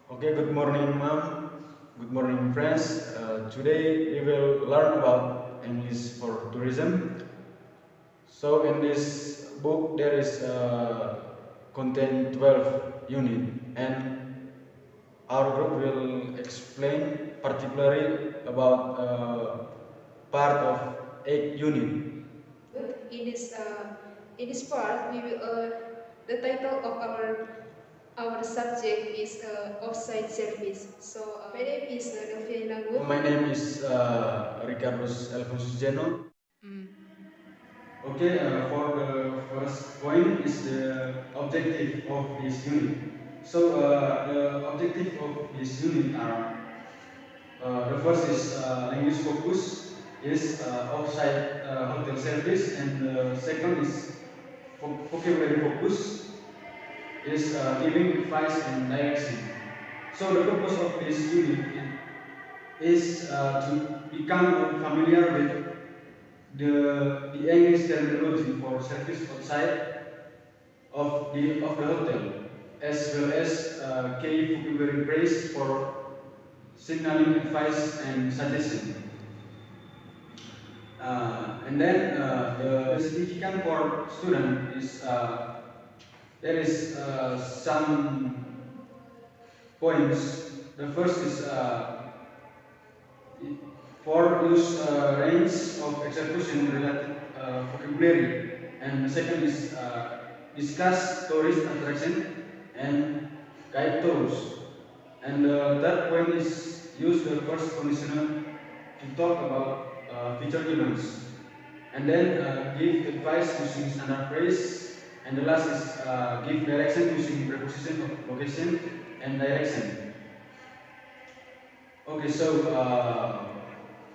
Okay, good morning, ma'am. Good morning, friends. Today we will learn about English for tourism. So in this book there is contain 12 unit, and our group will explain particularly about part of 8 unit. In this part, we will the title of our subject is offsite service. So my name is Delfiani Dangut. My name is Ricardus Elfunsius Jeno. Okay, for the first point is the objective of this unit. So the objective of this unit are the first is language focus, is offsite hotel service, and the second is vocabulary focus, is giving advice and direction. So the purpose of this unit is to become familiar with the English terminology for service outside of the hotel, as well as key vocabulary phrase for signaling advice and suggestion. And then the significant for student is there is some points. The first is for use range of execution related vocabulary, and the second is discuss tourist attraction and guide tours, and the third point is use the first conditional to talk about future events, and then give advice using standard phrase, and the last is give direction using preposition of location and direction. Okay, so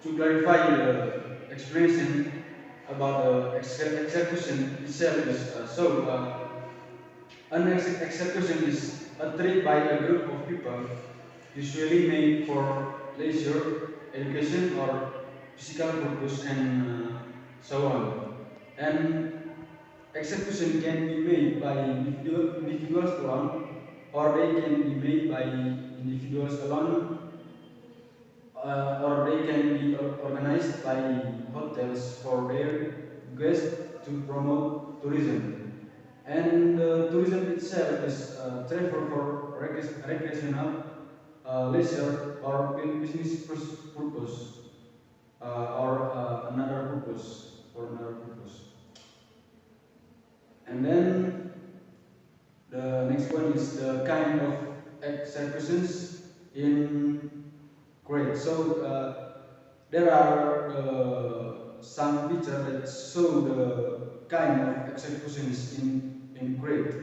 to clarify the explanation about the execution itself is an execution is a trip by a group of people, usually made for leisure, education, or physical purpose, and so on. And execution can be made by individuals alone, or they can be made by individuals alone, or they can be organized by hotels for their guests to promote tourism. And tourism itself is travel for recreational, leisure, or business purpose, or another purpose, for another purpose. And then the next one is the kind of executions in Crete. So there are some pictures that show the kind of executions in Crete.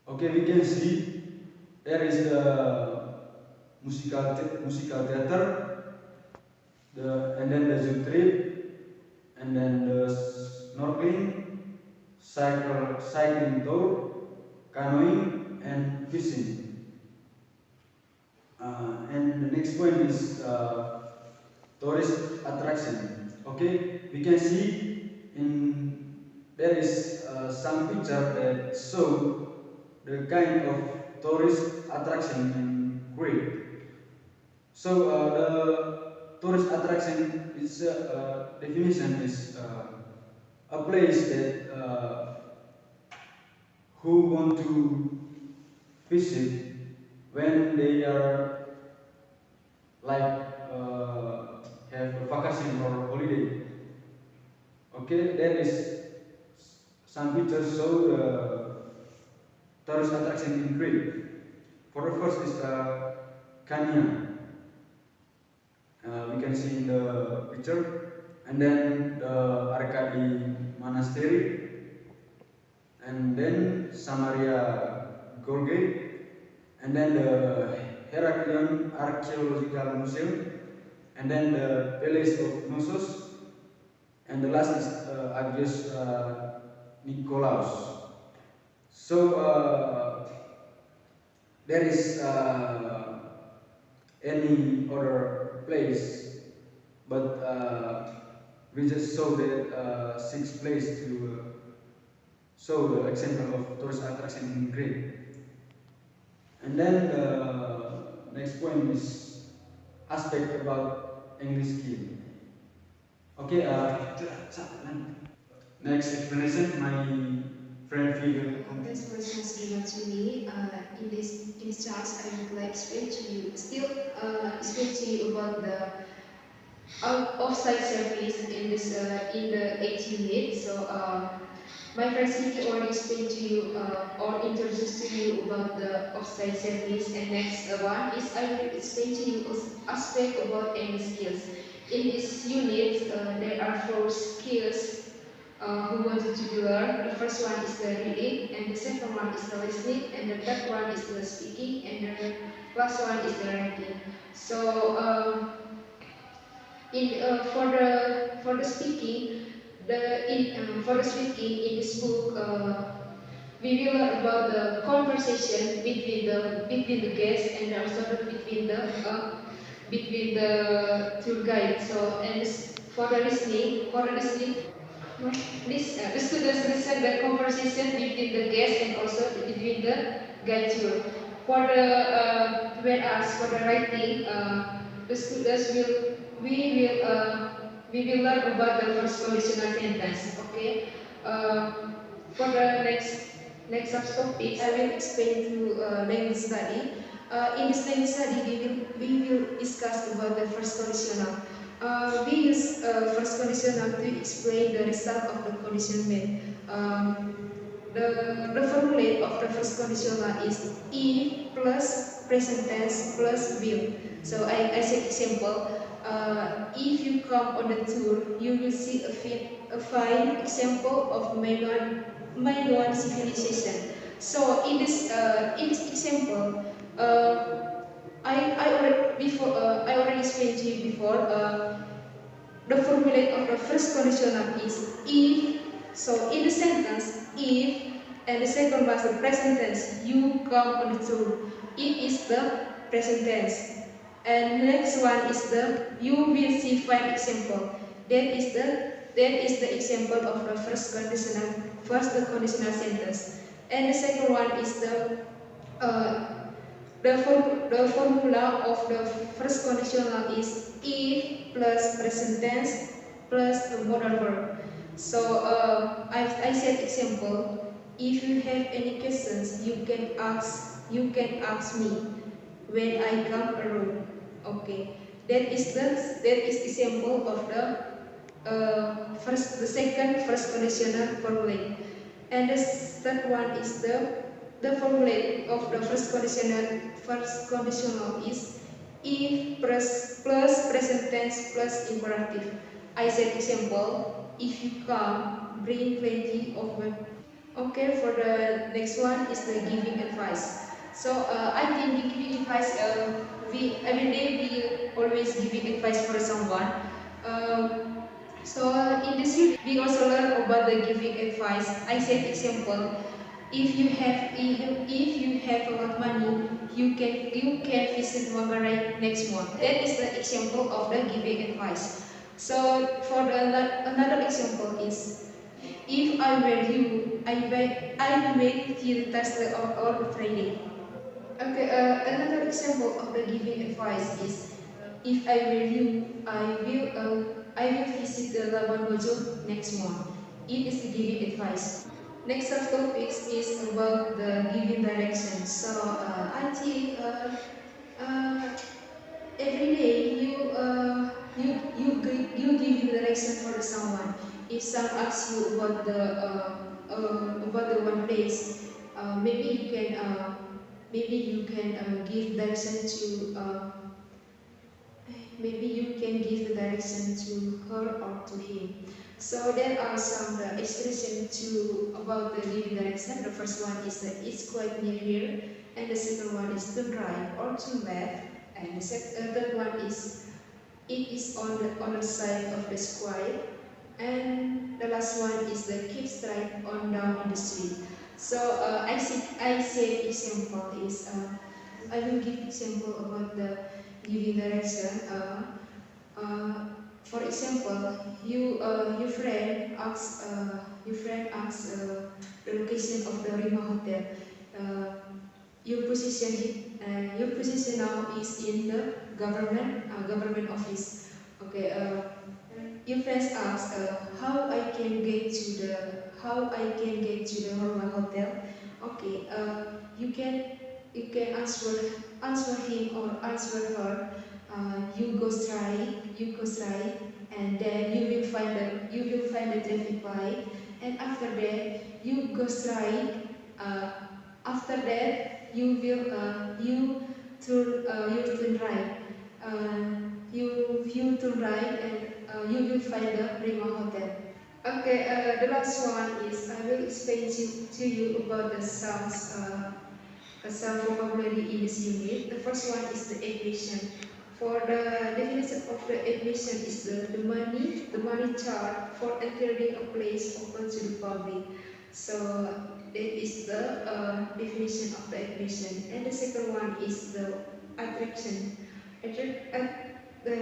Okay, we can see there is the musical theater, and then the zoo trip, and then the snorkeling, cycling tour, canoeing, and fishing. And the next point is tourist attraction. Okay, we can see in there is some picture that show the kind of tourist attraction in Crete. So the tourist attraction is definition is a place that who want to visit when they are like have a vacation or holiday. Okay, there is some pictures show the tourist attraction in Crete. For the first is Kanya. We can see in the picture, and then the Arkadi Monastery, and then Samaria Gorge, and then the Heraklion Archaeological Museum, and then the Palace of Knossos, and the last is Agios Nikolaos. So there is any other place, but we just saw that six place to show the example of tourist attraction in Crete. And then the next point is aspect about English skill. Okay, next explanation, my friend figure. This question is given to me. In this chance, I would like to explain to you. Still, explain to you about the offsite service in this in the 8 unit. So my friend Siti already explained to you or introduced to you about the offsite service. And next one is I will explain to you aspect about any skills. In this unit, there are 4 skills who wanted to learn. The first one is the reading, and the second one is the listening, and the third one is the speaking, and the last one is the writing. So for the speaking, for the speaking in this book, we will learn about the conversation between the guest and also between the tour guide. So and for the listening, the students listen the conversation between the guest and also between the guide tour. Whereas for the writing, the students we will learn about the first conditional sentence. Okay. For the next subtopic, I will explain to language study. In this language study, we will discuss about the first conditional. We use first conditional to explain the result of the condition made. The formula of the first conditional is if plus present tense plus will. So I say example. If you come on the tour, you will see a fine example of Minoan civilization. So in this example, I already explained to you before. The formula of the first conditional is if. So in the sentence if, and the second was the present tense. You come on the tour. It is the present tense. And the next one is the you will see fine example. That is the example of the first conditional sentence. And the second one is the formula of the first conditional is if plus present tense plus the modal verb. So I said example. If you have any questions, you can ask me when I come around. Okay, that is example of the second first conditional formula. And the third one is the formula of the first conditional is if plus present tense plus imperative. I said example, if you come, bring plenty of money. Okay, for the next one is the giving advice. So I think the giving advice, we every day we always giving advice for someone. So in this video, we also learn about the giving advice. I said example, if you have a lot of money, you can visit Manggarai next month. That is the example of the giving advice. So for another example is, if I were you, I make till Thursday or Friday. Okay, another example of the giving advice is, if I were you, I will visit the Labuan Bajo next month. It is the giving advice. Next subtopic is about the giving direction. So I think every day you give direction for someone. If someone asks you about the one place, maybe you can give direction to maybe you can give the direction to her or to him. So there are some expression about the giving direction. The first one is that it's quite near here, and the second one is to right or to left, and the third one is it is on the side of the square, and the last one is the keep straight on down in the street. So I say example is I will give example about the giving direction. For example, your friend asks the location of the Rima Hotel. your position now is in the government office. Okay. Your friends ask how I can get to the normal hotel. Okay. You can answer him or answer her. You go straight, and then you will find the traffic light, and after that you go straight. Uh, After that you turn right. You turn right, and you will find the Prima Hotel. Okay, the last one is I will explain to you about some vocabulary in this unit. The first one is the equation. For the definition of the equation is the money charge for entering a place open to the public. So that is the definition of the equation. And the second one is the attraction. The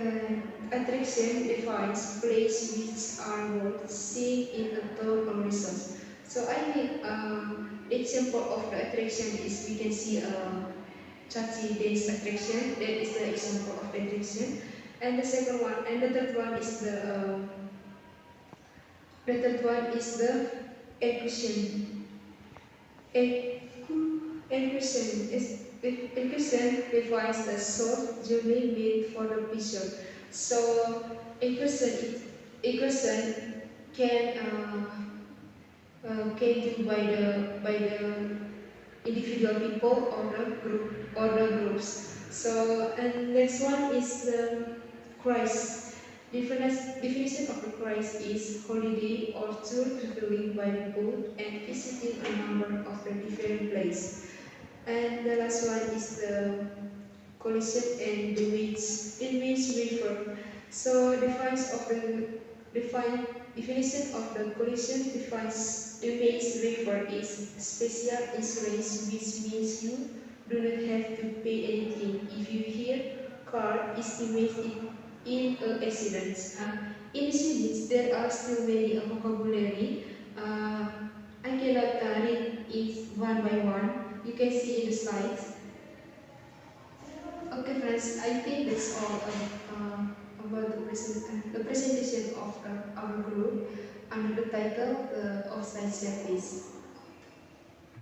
attraction defines place which are worth seeing in a town or resort. So I think the example of the attraction is we can see Chachi Day's attraction. That is the example of the attraction. And the second one, and the third one is the equation. Equation defines the short journey made for the picture. So equation can do by the individual people or the groups. So and next one is the Christ. Definition of the Christ is holiday or tour traveling by boat and visiting a number of the different places. And the last one is the collision and the winds river. So definition of the collision defines the winds river is special insurance, which means you do not have to pay anything if you hear car is imaged in an accident. In this unit, there are still many vocabulary. I cannot read it one by one. You can see in the slides. Okay, friends, I think that's all about the presentation of our group under the title of Science Service.